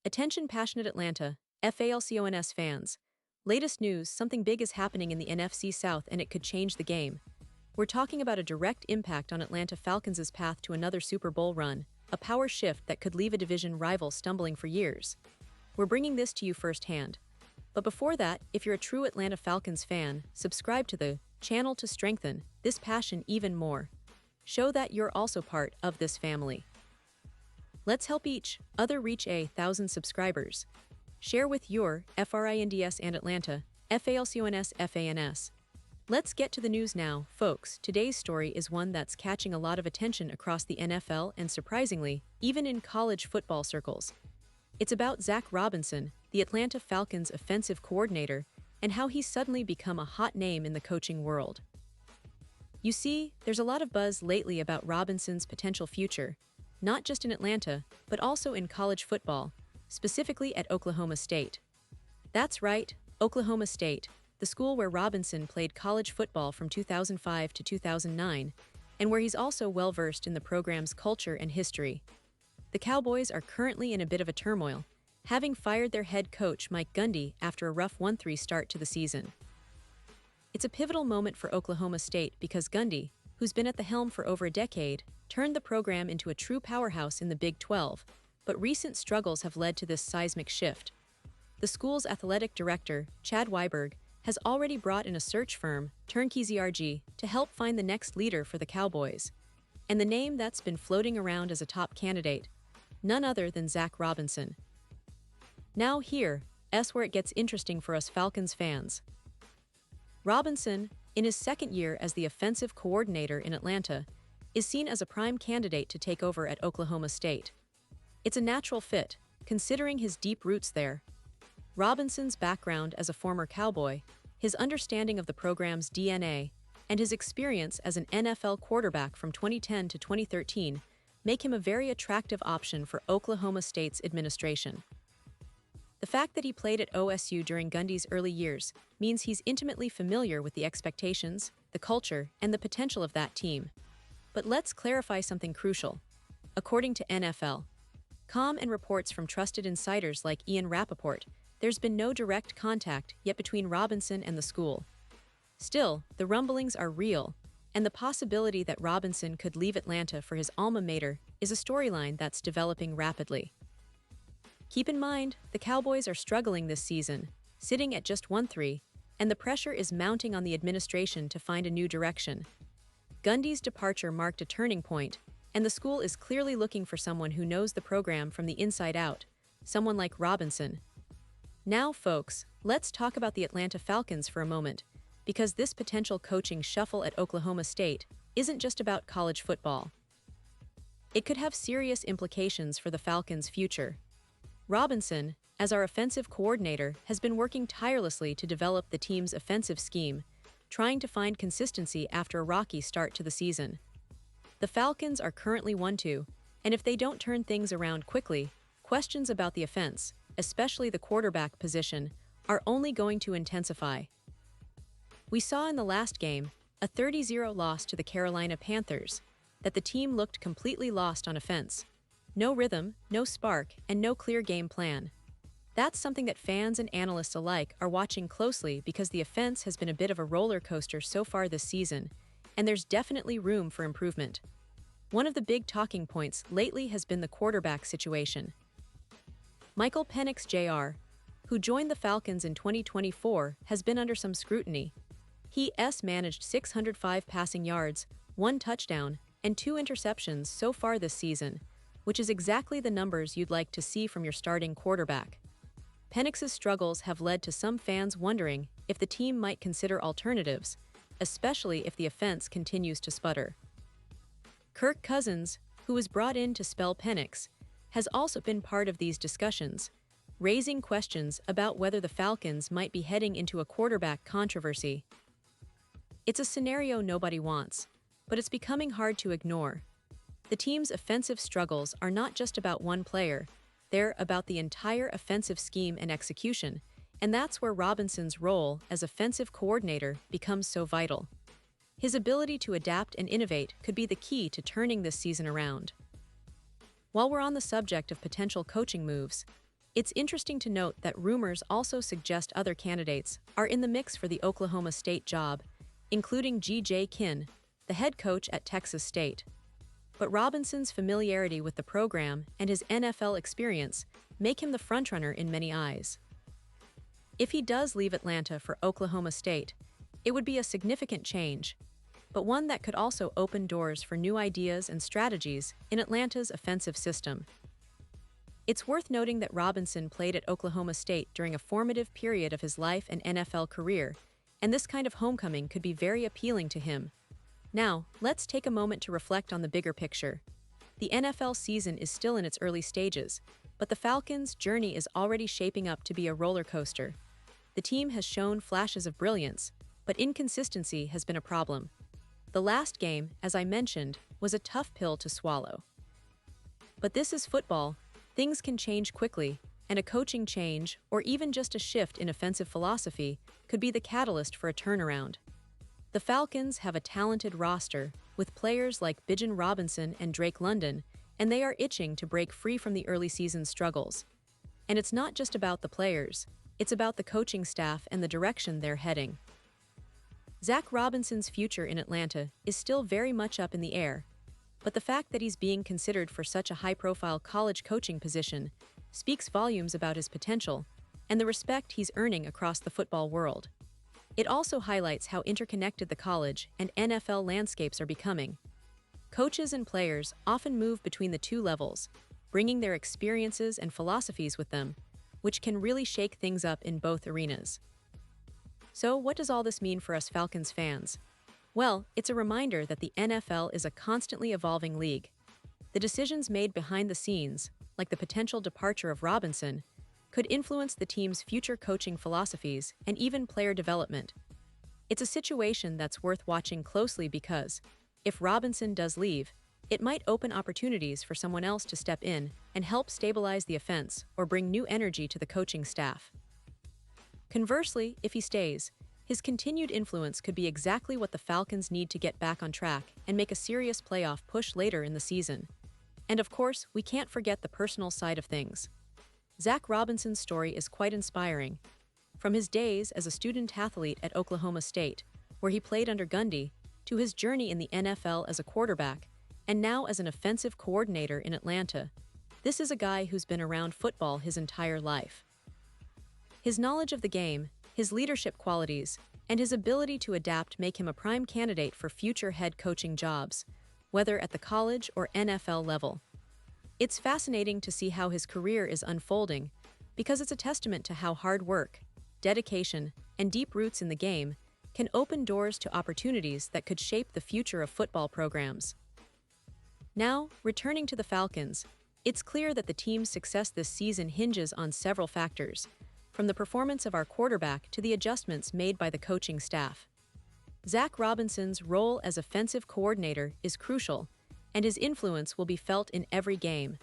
Attention passionate Atlanta, Falcons fans. Latest news, something big is happening in the NFC South and it could change the game. We're talking about a direct impact on Atlanta Falcons' path to another Super Bowl run, a power shift that could leave a division rival stumbling for years. We're bringing this to you firsthand. But before that, if you're a true Atlanta Falcons fan, subscribe to the channel to strengthen this passion even more. Show that you're also part of this family. Let's help each other reach 1,000 subscribers. Share with your FRINDS and Atlanta, FALCONS FANS. Let's get to the news now, folks. Today's story is one that's catching a lot of attention across the NFL and surprisingly, even in college football circles. It's about Zach Robinson, the Atlanta Falcons offensive coordinator, and how he's suddenly become a hot name in the coaching world. You see, there's a lot of buzz lately about Robinson's potential future, not just in Atlanta, but also in college football, specifically at Oklahoma State. That's right, Oklahoma State, the school where Robinson played college football from 2005 to 2009, and where he's also well-versed in the program's culture and history. The Cowboys are currently in a bit of a turmoil, having fired their head coach Mike Gundy after a rough 1-3 start to the season. It's a pivotal moment for Oklahoma State because Gundy, who's been at the helm for over a decade, turned the program into a true powerhouse in the Big 12, but recent struggles have led to this seismic shift. The school's athletic director, Chad Weiberg, has already brought in a search firm, Turnkey ZRG, to help find the next leader for the Cowboys. And the name that's been floating around as a top candidate, none other than Zach Robinson. Now here's where it gets interesting for us Falcons fans. Robinson, in his second year as the offensive coordinator in Atlanta, is seen as a prime candidate to take over at Oklahoma State. It's a natural fit, considering his deep roots there. Robinson's background as a former Cowboy, his understanding of the program's DNA, and his experience as an NFL quarterback from 2010 to 2013 make him a very attractive option for Oklahoma State's administration. The fact that he played at OSU during Gundy's early years means he's intimately familiar with the expectations, the culture, and the potential of that team. But let's clarify something crucial. According to NFL.com and reports from trusted insiders like Ian Rappaport, there's been no direct contact yet between Robinson and the school. Still, the rumblings are real, and the possibility that Robinson could leave Atlanta for his alma mater is a storyline that's developing rapidly. Keep in mind, the Cowboys are struggling this season, sitting at just 1-3, and the pressure is mounting on the administration to find a new direction. Gundy's departure marked a turning point, and the school is clearly looking for someone who knows the program from the inside out, someone like Robinson. Now, folks, let's talk about the Atlanta Falcons for a moment, because this potential coaching shuffle at Oklahoma State isn't just about college football. It could have serious implications for the Falcons' future. Robinson, as our offensive coordinator, has been working tirelessly to develop the team's offensive scheme, trying to find consistency after a rocky start to the season. The Falcons are currently 1-2, and if they don't turn things around quickly, questions about the offense, especially the quarterback position, are only going to intensify. We saw in the last game, a 30-0 loss to the Carolina Panthers, that the team looked completely lost on offense. No rhythm, no spark, and no clear game plan. That's something that fans and analysts alike are watching closely because the offense has been a bit of a roller coaster so far this season, and there's definitely room for improvement. One of the big talking points lately has been the quarterback situation. Michael Penix Jr., who joined the Falcons in 2024, has been under some scrutiny. He's managed 605 passing yards, 1 touchdown, and 2 interceptions so far this season, which is exactly the numbers you'd like to see from your starting quarterback. Penix's struggles have led to some fans wondering if the team might consider alternatives, especially if the offense continues to sputter. Kirk Cousins, who was brought in to spell Penix, has also been part of these discussions, raising questions about whether the Falcons might be heading into a quarterback controversy. It's a scenario nobody wants, but it's becoming hard to ignore. The team's offensive struggles are not just about one player, they're about the entire offensive scheme and execution, and that's where Robinson's role as offensive coordinator becomes so vital. His ability to adapt and innovate could be the key to turning this season around. While we're on the subject of potential coaching moves, It's interesting to note that rumors also suggest other candidates are in the mix for the Oklahoma State job, including G.J. Kinn, the head coach at Texas State. But Robinson's familiarity with the program and his NFL experience make him the frontrunner in many eyes. If he does leave Atlanta for Oklahoma State, it would be a significant change, but one that could also open doors for new ideas and strategies in Atlanta's offensive system. It's worth noting that Robinson played at Oklahoma State during a formative period of his life and NFL career, and this kind of homecoming could be very appealing to him. Now, let's take a moment to reflect on the bigger picture. The NFL season is still in its early stages, but the Falcons' journey is already shaping up to be a roller coaster. The team has shown flashes of brilliance, but inconsistency has been a problem. The last game, as I mentioned, was a tough pill to swallow. But this is football. Things can change quickly, and a coaching change, or even just a shift in offensive philosophy, could be the catalyst for a turnaround. The Falcons have a talented roster, with players like Bijan Robinson and Drake London, and they are itching to break free from the early season struggles. And it's not just about the players, it's about the coaching staff and the direction they're heading. Zach Robinson's future in Atlanta is still very much up in the air, but the fact that he's being considered for such a high-profile college coaching position speaks volumes about his potential and the respect he's earning across the football world. It also highlights how interconnected the college and NFL landscapes are becoming. Coaches and players often move between the two levels, bringing their experiences and philosophies with them, which can really shake things up in both arenas. So, what does all this mean for us Falcons fans? Well, it's a reminder that the NFL is a constantly evolving league. The decisions made behind the scenes, like the potential departure of Robinson, could influence the team's future coaching philosophies and even player development. It's a situation that's worth watching closely because, if Robinson does leave, it might open opportunities for someone else to step in and help stabilize the offense or bring new energy to the coaching staff. Conversely, if he stays, his continued influence could be exactly what the Falcons need to get back on track and make a serious playoff push later in the season. And of course, we can't forget the personal side of things. Zach Robinson's story is quite inspiring. From his days as a student athlete at Oklahoma State, where he played under Gundy, to his journey in the NFL as a quarterback, and now as an offensive coordinator in Atlanta, this is a guy who's been around football his entire life. His knowledge of the game, his leadership qualities, and his ability to adapt make him a prime candidate for future head coaching jobs, whether at the college or NFL level. It's fascinating to see how his career is unfolding, because it's a testament to how hard work, dedication, and deep roots in the game can open doors to opportunities that could shape the future of football programs. Now, returning to the Falcons, it's clear that the team's success this season hinges on several factors, from the performance of our quarterback to the adjustments made by the coaching staff. Zach Robinson's role as offensive coordinator is crucial, and his influence will be felt in every game.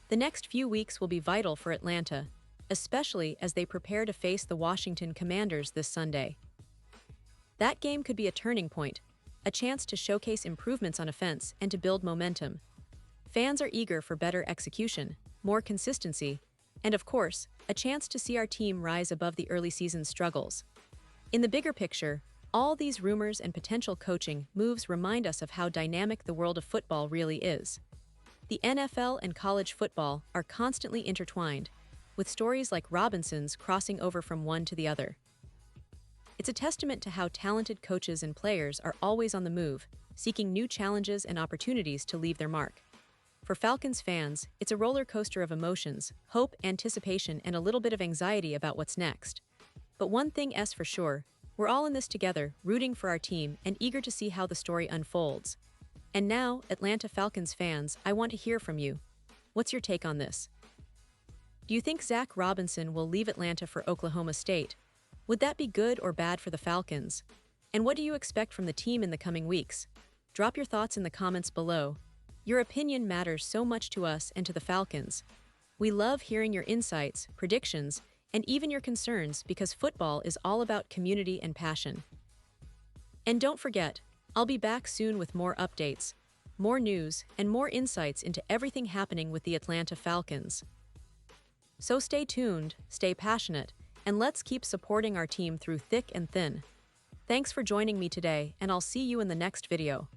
The next few weeks will be vital for Atlanta, especially as they prepare to face the Washington Commanders this Sunday. That game could be a turning point, a chance to showcase improvements on offense and to build momentum. Fans are eager for better execution, more consistency, and of course, a chance to see our team rise above the early season struggles. In the bigger picture, all these rumors and potential coaching moves remind us of how dynamic the world of football really is. The NFL and college football are constantly intertwined, with stories like Robinson's crossing over from one to the other. It's a testament to how talented coaches and players are always on the move, seeking new challenges and opportunities to leave their mark. For Falcons fans, it's a roller coaster of emotions, hope, anticipation, and a little bit of anxiety about what's next. But one thing is for sure, we're all in this together, rooting for our team and eager to see how the story unfolds. And now, Atlanta Falcons fans, I want to hear from you. What's your take on this? Do you think Zach Robinson will leave Atlanta for Oklahoma State? Would that be good or bad for the Falcons? And what do you expect from the team in the coming weeks? Drop your thoughts in the comments below. Your opinion matters so much to us and to the Falcons. We love hearing your insights, predictions, and even your concerns because football is all about community and passion. And don't forget, I'll be back soon with more updates, more news, and more insights into everything happening with the Atlanta Falcons. So stay tuned, stay passionate, and let's keep supporting our team through thick and thin. Thanks for joining me today, and I'll see you in the next video.